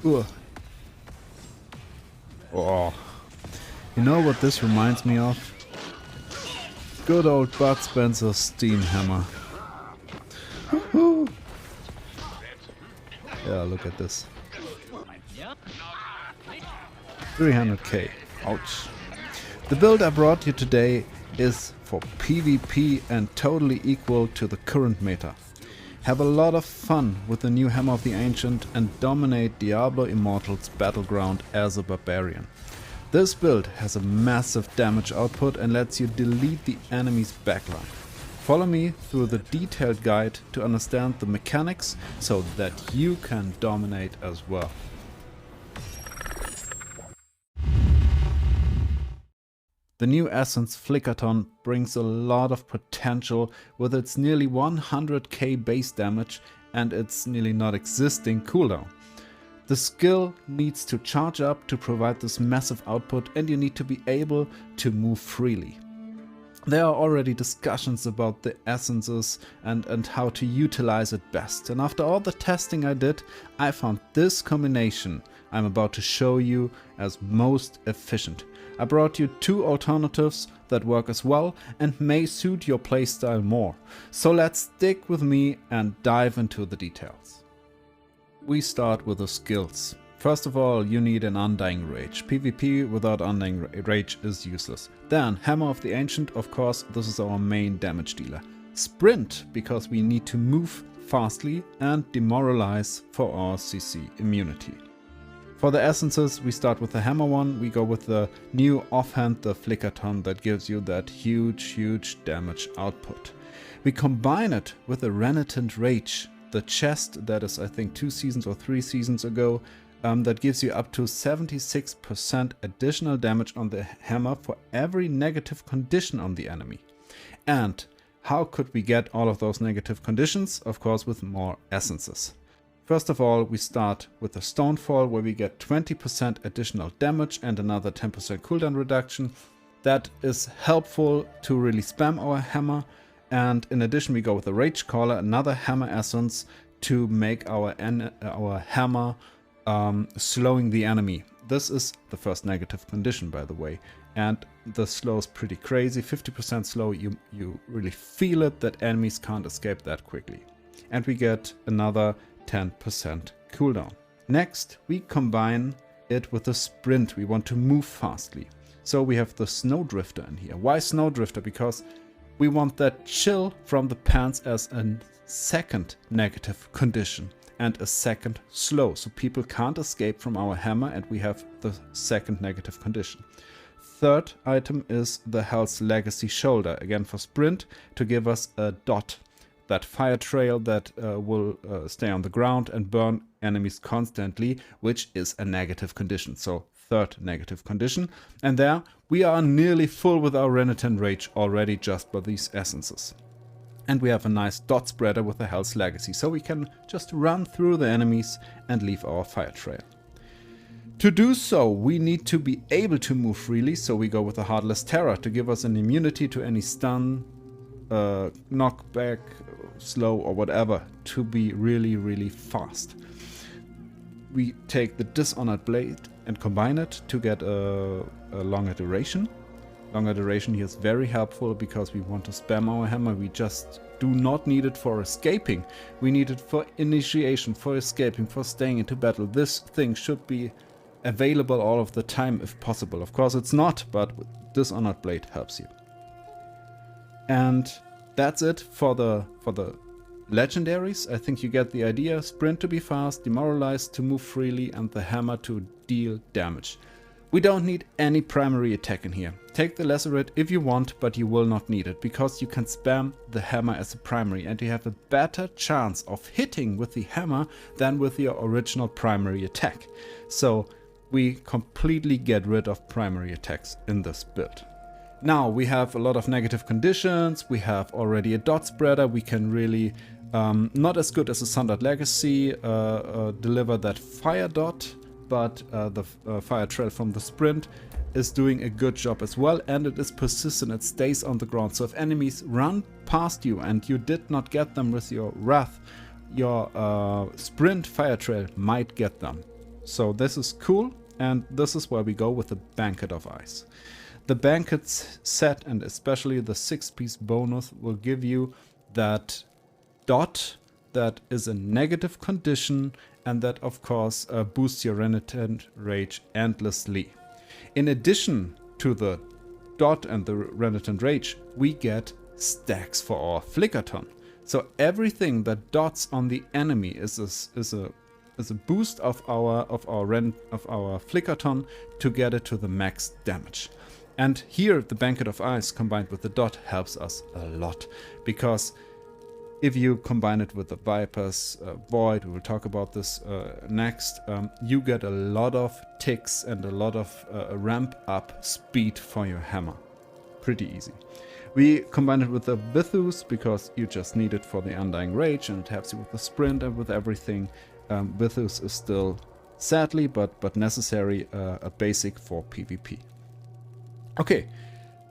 Ugh. Oh. You know what this reminds me of? Good old Bud Spencer's Steam Hammer. Woohoo! Yeah, look at this. 300k. Ouch. The build I brought you today is for PvP and totally equal to the current meta. Have a lot of fun with the new Hammer of the Ancient and dominate Diablo Immortal's Battleground as a Barbarian. This build has a massive damage output and lets you delete the enemy's backline. Follow me through the detailed guide to understand the mechanics so that you can dominate as well. The new essence Flickertonne brings a lot of potential with its nearly 100k base damage and its nearly not existing cooldown. The skill needs to charge up to provide this massive output, and you need to be able to move freely. There are already discussions about the essences and how to utilize it best, and after all the testing I did, I found this combination I'm about to show you as most efficient. I brought you two alternatives that work as well and may suit your playstyle more. So let's stick with me and dive into the details. We start with the skills. First of all, you need an Undying Rage. PvP without Undying Rage is useless. Then Hammer of the Ancient, of course, this is our main damage dealer. Sprint, because we need to move fastly, and Demoralize for our CC immunity. For the essences, we start with the hammer one. We go with the new offhand, the Flickertonne, that gives you that huge damage output. We combine it with the Renitant Rage, the chest that is I think 2 seasons or 3 seasons ago, that gives you up to 76% additional damage on the hammer for every negative condition on the enemy. And how could we get all of those negative conditions? Of course, with more essences. First of all, we start with the Stonefall, where we get 20% additional damage and another 10% cooldown reduction. That is helpful to really spam our hammer. And in addition, we go with the Rage Caller, another hammer essence, to make our hammer slowing the enemy. This is the first negative condition, by the way. And the slow is pretty crazy. 50% slow, you really feel it, that enemies can't escape that quickly. And we get another 10% cooldown. Next, we combine it with the Sprint. We want to move fastly. So we have the Snowdrifter in here. Why Snowdrifter? Because we want that chill from the pants as a second negative condition and a second slow. So people can't escape from our hammer, and we have the second negative condition. Third item is the Hell's Legacy Shoulder. Again for Sprint, to give us a dot. That fire trail that will stay on the ground and burn enemies constantly, which is a negative condition. So third negative condition. And there we are nearly full with our Renitant Rage already just by these essences. And we have a nice dot spreader with the Hell's Legacy, so we can just run through the enemies and leave our fire trail. To do so, we need to be able to move freely, so we go with the Heartless Terror to give us an immunity to any stun, knockback, slow or whatever, to be really fast. We take the Dishonored Blade and combine it to get a longer duration. Longer duration here is very helpful because we want to spam our hammer. We just do not need it for escaping. We need it for initiation, for escaping, for staying into battle. This thing should be available all of the time if possible. Of course it's not, but Dishonored Blade helps you. And that's it for the Legendaries. I think you get the idea. Sprint to be fast, Demoralize to move freely, and the hammer to deal damage. We don't need any primary attack in here. Take the Lacerate if you want, but you will not need it, because you can spam the hammer as a primary and you have a better chance of hitting with the hammer than with your original primary attack. So we completely get rid of primary attacks in this build. Now we have a lot of negative conditions, we have already a dot spreader, we can really, not as good as a Sundered Legacy, deliver that fire dot, but the fire trail from the Sprint is doing a good job as well, and it is persistent, it stays on the ground. So if enemies run past you and you did not get them with your Wrath, your Sprint fire trail might get them. So this is cool, and this is where we go with the Banquet of Ice. The Banquets set, and especially the 6-piece bonus, will give you that dot that is a negative condition, and that of course boosts your Renitant Rage endlessly. In addition to the dot and the Renitant Rage, we get stacks for our Flickertonne. So everything that dots on the enemy is a boost of our Flickertonne to get it to the max damage. And here the Banquet of Ice combined with the dot helps us a lot, because if you combine it with the Viper's Void, we will talk about this next, you get a lot of ticks and a lot of ramp up speed for your hammer. Pretty easy. We combine it with the Vithus because you just need it for the Undying Rage, and it helps you with the sprint and with everything. Vithus is still, sadly, but necessary, a basic for PvP. Okay,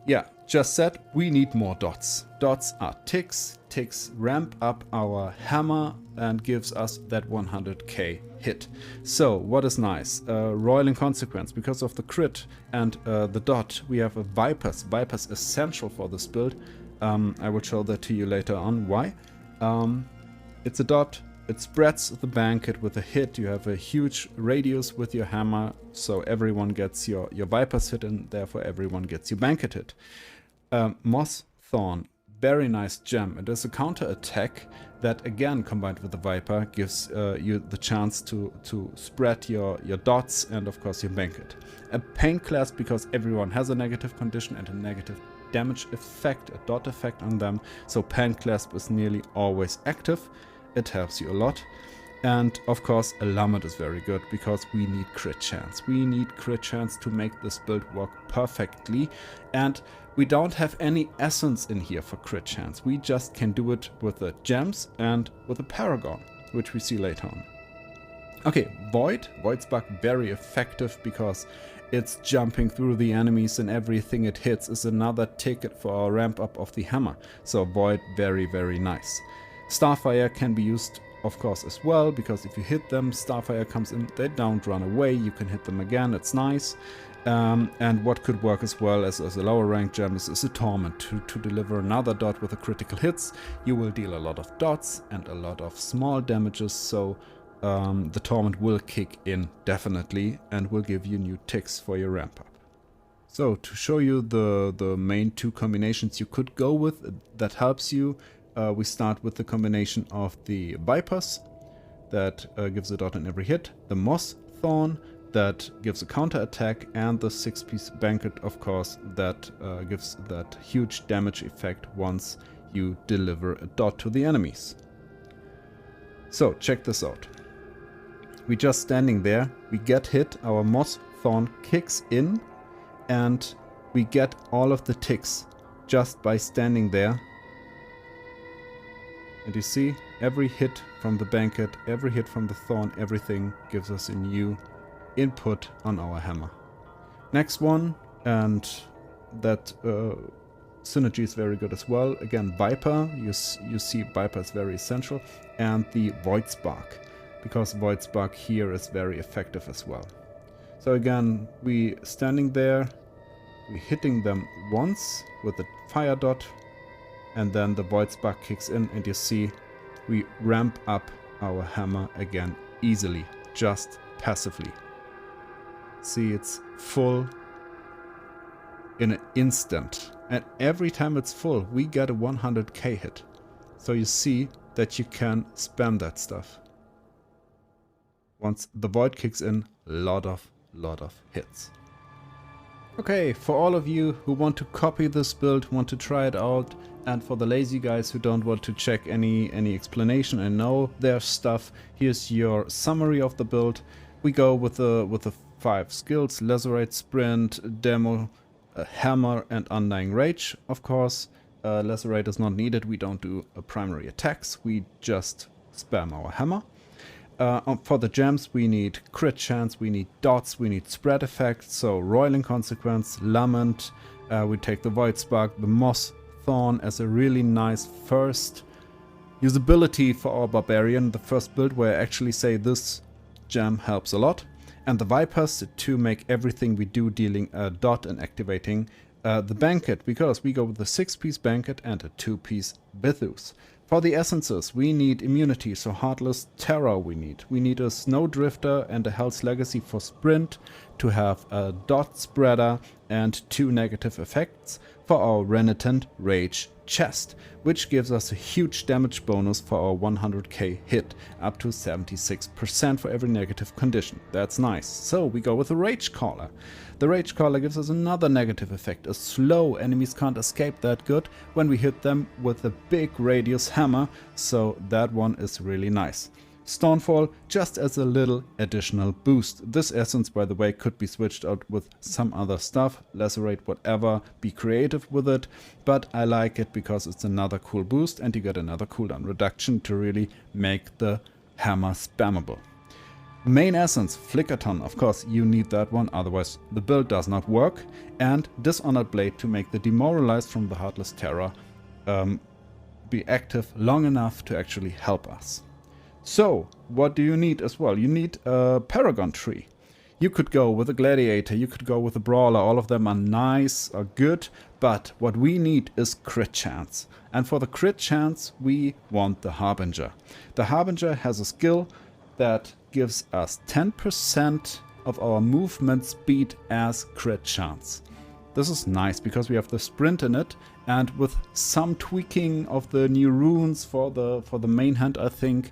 yeah, just said, we need more dots. Dots are ticks. Ticks ramp up our hammer and gives us that 100k hit. So what is nice? Royal in Consequence, because of the crit and the dot, we have a Viper's. Viper's essential for this build. I will show that to you later on why. It's a dot. It spreads the Banquet with a hit. You have a huge radius with your hammer, so everyone gets your Viper's hit, and therefore everyone gets your Banquet hit. Mossthorn, very nice gem. It is a counter attack that, again, combined with the Viper, gives you the chance to spread your dots and of course your Banquet. A Pain Clasp, because everyone has a negative condition and a negative damage effect, a dot effect on them, so Pain Clasp is nearly always active. It helps you a lot. And of course a Lament is very good, because we need crit chance. We need crit chance to make this build work perfectly, and we don't have any essence in here for crit chance. We just can do it with the gems and with the Paragon, which we see later on. Okay, Voidspark, very effective because it's jumping through the enemies, and everything it hits is another ticket for our ramp up of the hammer. So Void, very, very nice. Starfire can be used, of course, as well, because if you hit them, Starfire comes in, they don't run away, you can hit them again, it's nice. And what could work as well as a lower rank gem is a Torment to deliver another dot with the critical hits. You will deal a lot of dots and a lot of small damages, so the Torment will kick in definitely and will give you new ticks for your ramp up. So to show you the main two combinations you could go with that helps you, we start with the combination of the Vipers that gives a dot in every hit, the Mossthorn that gives a counter attack, and the 6-piece Banquet, of course, that gives that huge damage effect once you deliver a dot to the enemies. So check this out. We just standing there, we get hit, our Mossthorn kicks in, and we get all of the ticks just by standing there. And you see, every hit from the Banquet, every hit from the Thorn, everything gives us a new input on our hammer. Next one, and that synergy is very good as well. Again, Viper, you see Viper is very essential, and the Voidspark, because Voidspark here is very effective as well. So again, we standing there, we hitting them once with the fire dot, and then the Voidspark kicks in, and you see we ramp up our hammer again easily, just passively. See, it's full in an instant, and every time it's full we get a 100k hit. So you see that you can spam that stuff. Once the Void kicks in, lot of hits. Okay, for all of you who want to copy this build, want to try it out, and for the lazy guys who don't want to check any explanation and know their stuff, here's your summary of the build. We go with the 5 skills: Lacerate, Sprint, Demo, Hammer, and Undying Rage. Of course, Lacerate is not needed. We don't do primary attacks. We just spam our hammer. For the gems, we need crit chance, we need dots, we need spread effect, so Royal in Consequence, Lament, we take the Voidspark, the Mossthorn as a really nice first usability for our Barbarian, the first build where I actually say this gem helps a lot. and the Vipers to make everything we do dealing a dot and activating the Banquet, because we go with a 6-piece Banquet and a 2-piece Bithus. For the essences, we need immunity, so Heartless Terror we need. We need a Snowdrifter and a Hell's Legacy for sprint, to have a dot spreader and 2 negative effects for our Renitant Rage chest, which gives us a huge damage bonus for our 100k hit, up to 76% for every negative condition. That's nice. So we go with the Rage Caller. The Rage Caller gives us another negative effect, a slow. Enemies can't escape that good when we hit them with a big radius hammer, so that one is really nice. Stormfall just as a little additional boost. This essence, by the way, could be switched out with some other stuff, lacerate, whatever, be creative with it, but I like it because it's another cool boost and you get another cooldown reduction to really make the hammer spammable. Main essence, Flickertonne, of course you need that one, otherwise the build does not work, and Dishonored Blade to make the Demoralized from the Heartless Terror be active long enough to actually help us. So, what do you need as well? You need a Paragon tree. You could go with a Gladiator, you could go with a Brawler, all of them are nice, are good, but what we need is crit chance. And for the crit chance, we want the Harbinger. The Harbinger has a skill that gives us 10% of our movement speed as crit chance. This is nice because we have the sprint in it, and with some tweaking of the new runes for the main hand, I think,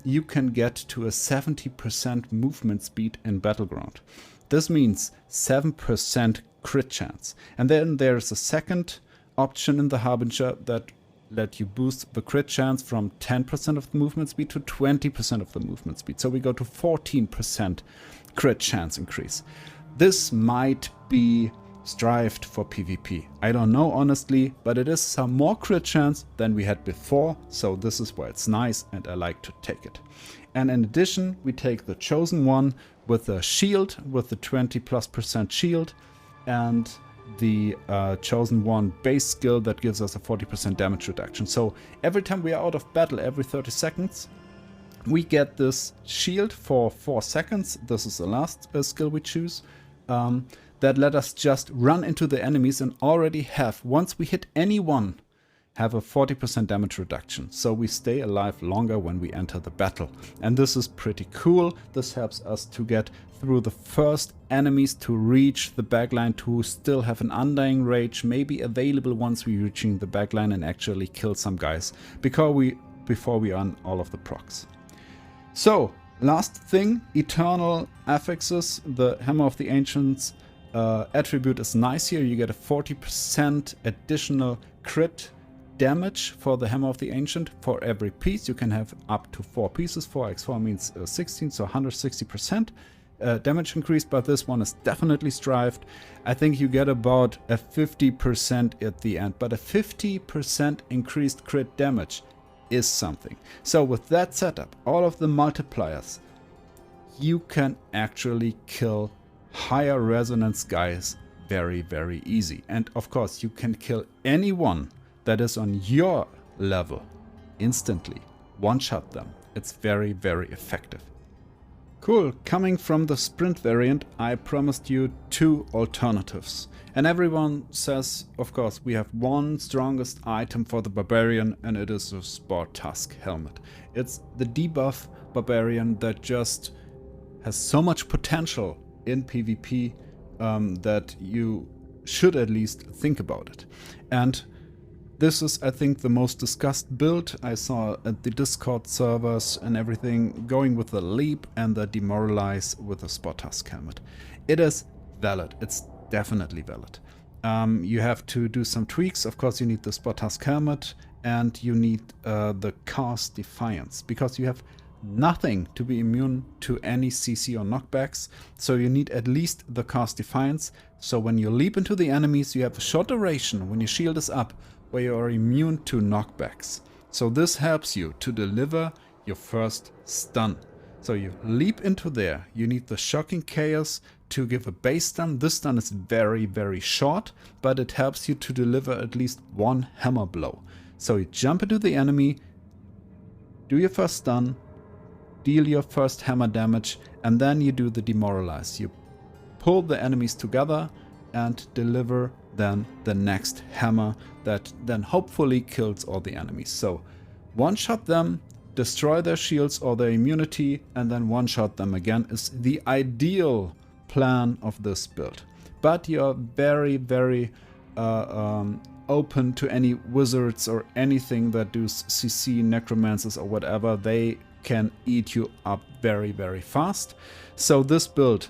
you can get to a 70% movement speed in Battleground. This means 7% crit chance. And then there's a second option in the Harbinger that let you boost the crit chance from 10% of the movement speed to 20% of the movement speed. So we go to 14% crit chance increase. This might be strived for PvP. I don't know honestly, but it is some more crit chance than we had before, so this is why it's nice and I like to take it. And in addition, we take the Chosen One with a shield, with the 20+% shield, and the Chosen One base skill that gives us a 40% damage reduction. So every time we are out of battle, every 30 seconds, we get this shield for 4 seconds. This is the last skill we choose. That let us just run into the enemies and already have, once we hit anyone, have a 40% damage reduction. So we stay alive longer when we enter the battle. And this is pretty cool. This helps us to get through the first enemies, to reach the backline, to still have an Undying Rage maybe available once we're reaching the backline and actually kill some guys before we earn all of the procs. So, last thing, Eternal Affixes, the Hammer of the Ancients attribute is nice here. You get a 40% additional crit damage for the Hammer of the Ancient for every piece. You can have up to 4 pieces. 4x4 means 16, so 160% damage increase, but this one is definitely strived. I think you get about a 50% at the end, but a 50% increased crit damage is something. So with that setup, all of the multipliers, you can actually kill higher resonance guys very, very easy. And of course, you can kill anyone that is on your level instantly. One-shot them. It's very, very effective. Cool. Coming from the sprint variant, I promised you 2 alternatives. And everyone says, of course, we have one strongest item for the Barbarian, and it is a Spartusk helmet. It's the debuff Barbarian that just has so much potential in PvP that you should at least think about it. And this is, I think, the most discussed build I saw at the Discord servers and everything, going with the Leap and the Demoralize with the Spartusk helmet. It is valid. It's definitely valid. You have to do some tweaks. Of course, you need the Spartusk helmet and you need the Cast Defiance, because you have nothing to be immune to any CC or knockbacks, so you need at least the Cast Defiance. So when you leap into the enemies, you have a short duration when your shield is up where you are immune to knockbacks. So this helps you to deliver your first stun. So you leap into there, you need the Shocking Chaos to give a base stun. This stun is very, very short, but it helps you to deliver at least 1 hammer blow. So you jump into the enemy, do your first stun, deal your first hammer damage, and then you do the demoralize. You pull the enemies together and deliver then the next hammer that then hopefully kills all the enemies. So one-shot them, destroy their shields or their immunity, and then one-shot them again is the ideal plan of this build. But you're very, very open to any wizards or anything that do CC, necromancers or whatever. They can eat you up very, very fast. So this build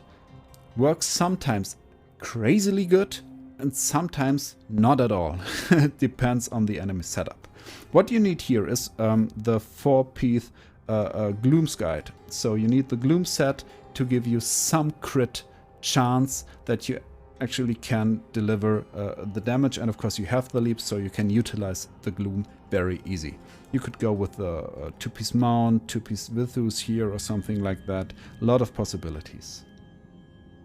works sometimes crazily good and sometimes not at all. It depends on the enemy setup. What you need here is the 4-piece Gloom's Guide. So you need the Gloom set to give you some crit chance that you actually can deliver the damage, and of course you have the leap, so you can utilize the Gloom very easy. You could go with the 2-piece Mount, 2-piece Vithus here or something like that. A lot of possibilities.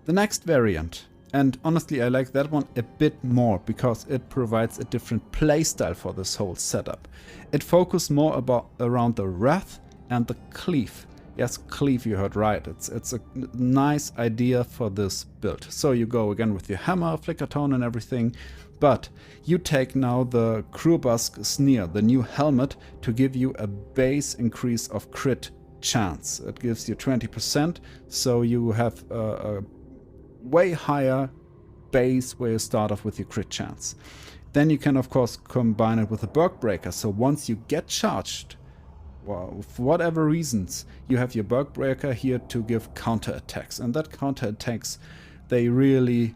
The next variant, and honestly I like that one a bit more because it provides a different playstyle for this whole setup. It focuses more around the Wrath and the Cleave. Yes, Cleave, you heard right. It's a nice idea for this build. So you go again with your hammer, Flickertonne and everything, but you take now the Spartusk Sneer, the new helmet, to give you a base increase of crit chance. It gives you 20%, so you have a way higher base where you start off with your crit chance. Then you can of course combine it with a Berg Breaker, so once you get charged, well, for whatever reasons, you have your Berg Breaker here to give counter attacks, and that counter attacks, they really,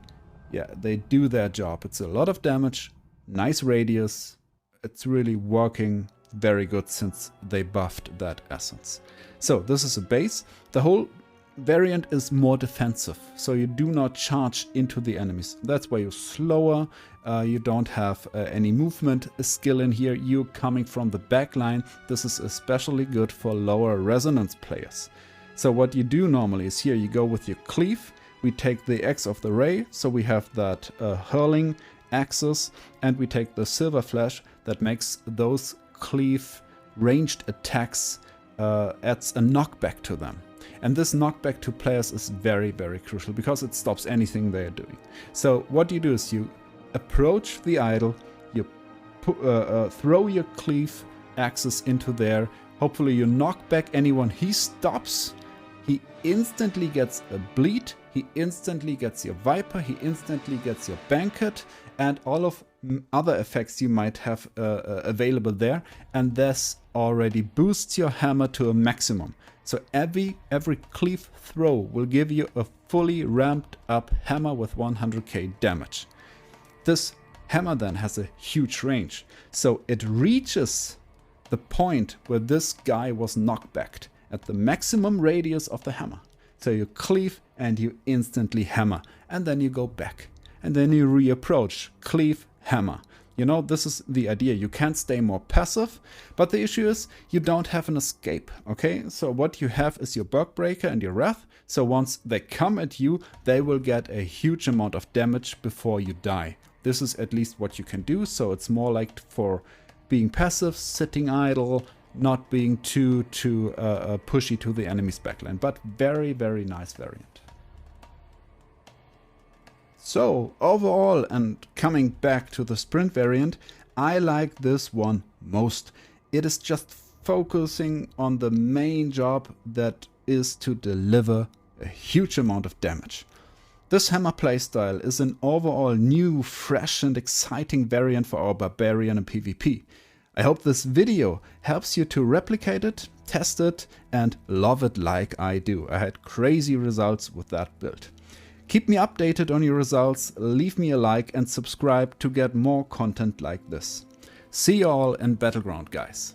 yeah, they do their job. It's a lot of damage, nice radius, it's really working very good since they buffed that essence. So this is a base. The whole variant is more defensive, so you do not charge into the enemies. That's why you're slower, you don't have any movement skill in here, you're coming from the back line. This is especially good for lower resonance players. So what you do normally is here you go with your Cleave, we take the Axe of the Ray, so we have that hurling axis, and we take the Silver Flash that makes those Cleave ranged attacks, adds a knockback to them. And this knockback to players is very, very crucial because it stops anything they are doing. So what you do is you approach the idol, you throw your Cleave axis into there, hopefully you knock back anyone he stops, he instantly gets a bleed, he instantly gets your Viper, he instantly gets your Banquet, and all of other effects you might have available there, and this already boosts your hammer to a maximum. So every Cleave throw will give you a fully ramped up hammer with 100k damage. This hammer then has a huge range, so it reaches the point where this guy was knockbacked at the maximum radius of the hammer. So you Cleave and you instantly hammer, and then you go back, and then you reapproach, Cleave, hammer. You know, this is the idea. You can't stay more passive, but the issue is you don't have an escape, okay? So what you have is your Berg Breaker and your Wrath. So once they come at you, they will get a huge amount of damage before you die. This is at least what you can do, so it's more like for being passive, sitting idle, not being too pushy to the enemy's backline, but very, very nice variant. So overall, and coming back to the sprint variant, I like this one most. It is just focusing on the main job, that is to deliver a huge amount of damage. This hammer playstyle is an overall new, fresh and exciting variant for our Barbarian in PvP. I hope this video helps you to replicate it, test it and love it like I do. I had crazy results with that build. Keep me updated on your results, leave me a like and subscribe to get more content like this. See you all in Battleground, guys.